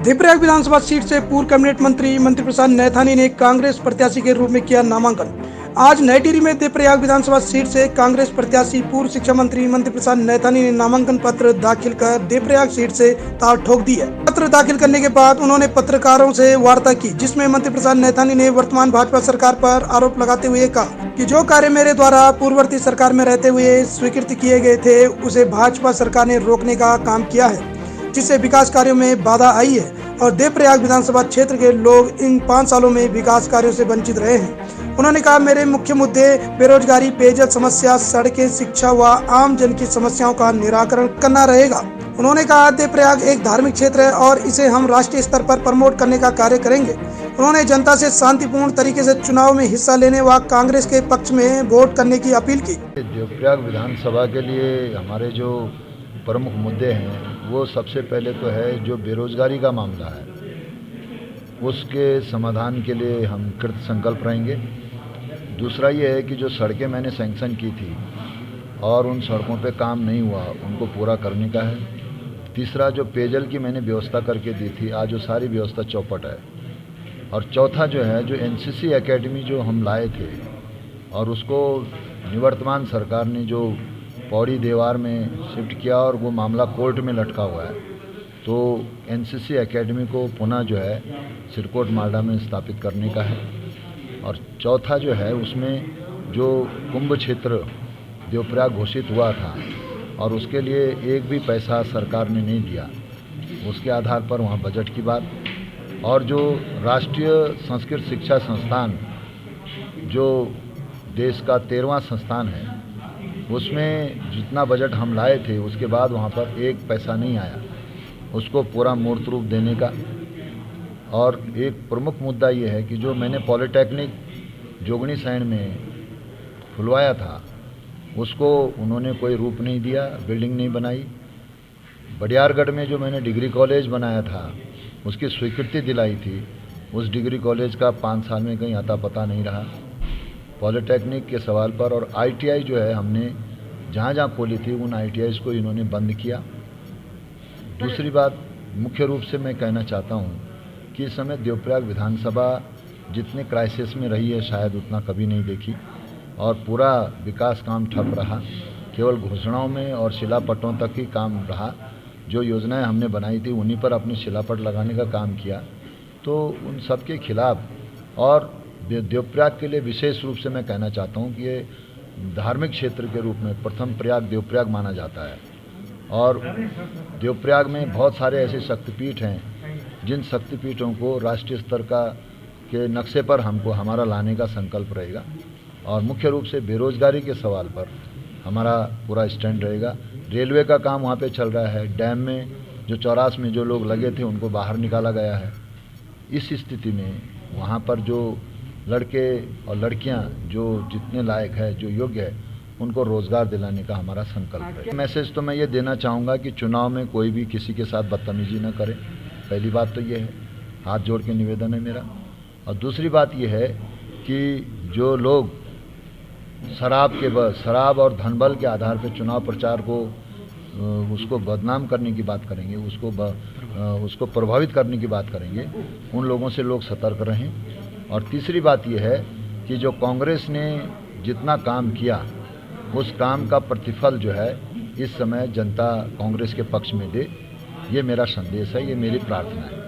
देवप्रयाग विधानसभा seat से पूर्व cabinet मंत्री मंत्री प्रसाद नैथानी ने कांग्रेस प्रत्याशी के रूप में किया नामांकन। आज नई टिहरी में देवप्रयाग विधानसभा सीट से कांग्रेस प्रत्याशी पूर्व शिक्षा मंत्री मंत्री प्रसाद नैथानी ने नामांकन पत्र दाखिल कर देवप्रयाग सीट से ताल ठोक दी है। पत्र दाखिल करने के बाद उन्होंने पत्रकारों से वार्ता की, जिसमें मंत्री प्रसाद नैथानी ने वर्तमान भाजपा सरकार पर आरोप लगाते हुए कहा कि जो कार्य मेरे द्वारा पूर्ववर्ती सरकार में रहते हुए स्वीकृत किए गए थे, उसे भाजपा सरकार ने रोकने का काम किया है, जिससे विकास कार्यों में बाधा आई है और देवप्रयाग विधानसभा क्षेत्र के लोग इन 5 सालों में विकास कार्यों से वंचित रहे हैं। उन्होंने कहा, मेरे मुख्य मुद्दे बेरोजगारी, पेयजल समस्या, सड़कें, शिक्षा व आम जन की समस्याओं का निराकरण करना रहेगा। उन्होंने कहा, देवप्रयाग एक धार्मिक क्षेत्र है और इसे हम राष्ट्रीय स्तर पर प्रमोट करने का कार्य करेंगे। उन्होंने जनता से शांतिपूर्ण तरीके से चुनाव में हिस्सा लेने व कांग्रेस के पक्ष में वोट करने की अपील की। देवप्रयाग विधानसभा के लिए हमारे जो प्रमुख मुद्दे हैं, वो सबसे पहले तो है जो बेरोजगारी का मामला है, उसके समाधान के लिए हम कृत संकल्प रहेंगे। दूसरा ये है कि जो सड़कें मैंने सैंक्शन की थी और उन सड़कों पे काम नहीं हुआ, उनको पूरा करने का है। तीसरा, जो पेयजल की मैंने व्यवस्था करके दी थी, आज वो सारी व्यवस्था चौपट है। और चौथा जो है, जो एनसीसी एकेडमी जो हम लाए थे और उसको निवर्तमान सरकार ने जो पौड़ी देवार में शिफ्ट किया और वो मामला कोर्ट में लटका हुआ है, तो एनसीसी एकेडमी को पुनः जो है सिरकोट मालडा में स्थापित करने का है। और चौथा जो है, उसमें जो कुंभ क्षेत्र देवप्रयाग घोषित हुआ था और उसके लिए एक भी पैसा सरकार ने नहीं दिया, उसके आधार पर वहाँ बजट की बात। और जो राष्ट्रीय संस्कृत शिक्षा संस्थान जो देश का 13वां संस्थान है, उसमें जितना बजट हम लाए थे उसके बाद वहाँ पर एक पैसा नहीं आया, उसको पूरा मूर्त रूप देने का। और एक प्रमुख मुद्दा ये है कि जो मैंने पॉलिटेक्निक जोगनी सैण में खुलवाया था, उसको उन्होंने कोई रूप नहीं दिया, बिल्डिंग नहीं बनाई। बडियारगढ़ में जो मैंने डिग्री कॉलेज बनाया था, उसकी स्वीकृति दिलाई थी, उस डिग्री कॉलेज का 5 साल में कहीं अता पता नहीं रहा। पॉलिटेक्निक के सवाल पर और आईटीआई जो है, हमने जहाँ जहाँ खोली थी उन आईटीआईज को इन्होंने बंद किया। दूसरी बात मुख्य रूप से मैं कहना चाहता हूँ कि इस समय देवप्रयाग विधानसभा जितने क्राइसिस में रही है, शायद उतना कभी नहीं देखी। और पूरा विकास काम ठप रहा, केवल घोषणाओं में और शिलापटों तक ही काम रहा। जो योजनाएं हमने बनाई थी उन्हीं पर अपने शिलापट लगाने का काम किया। तो उन सब के खिलाफ, और देवप्रयाग के लिए विशेष रूप से मैं कहना चाहता हूँ कि ये धार्मिक क्षेत्र के रूप में प्रथम प्रयाग देवप्रयाग माना जाता है। और देवप्रयाग में बहुत सारे ऐसे शक्तिपीठ हैं, जिन शक्तिपीठों को राष्ट्रीय स्तर के नक्शे पर हमको हमारा लाने का संकल्प रहेगा। और मुख्य रूप से बेरोजगारी के सवाल पर हमारा पूरा स्टैंड रहेगा। रेलवे का काम वहाँ पे चल रहा है, डैम में जो 84 में जो लोग लगे थे उनको बाहर निकाला गया है। इस स्थिति में वहाँ पर जो लड़के और लड़कियां जो जितने लायक है, जो योग्य है, उनको रोज़गार दिलाने का हमारा संकल्प है। मैसेज तो मैं ये देना चाहूँगा कि चुनाव में कोई भी किसी के साथ बदतमीजी न करे। पहली बात तो ये है, हाथ जोड़ के निवेदन है मेरा। और दूसरी बात ये है कि जो लोग शराब और धनबल के आधार पर चुनाव प्रचार को उसको बदनाम करने की बात करेंगे, उसको प्रभावित करने की बात करेंगे, उन लोगों से लोग सतर्क रहें। और तीसरी बात यह है कि जो कांग्रेस ने जितना काम किया, उस काम का प्रतिफल जो है इस समय जनता कांग्रेस के पक्ष में दे, ये मेरा संदेश है, ये मेरी प्रार्थना है।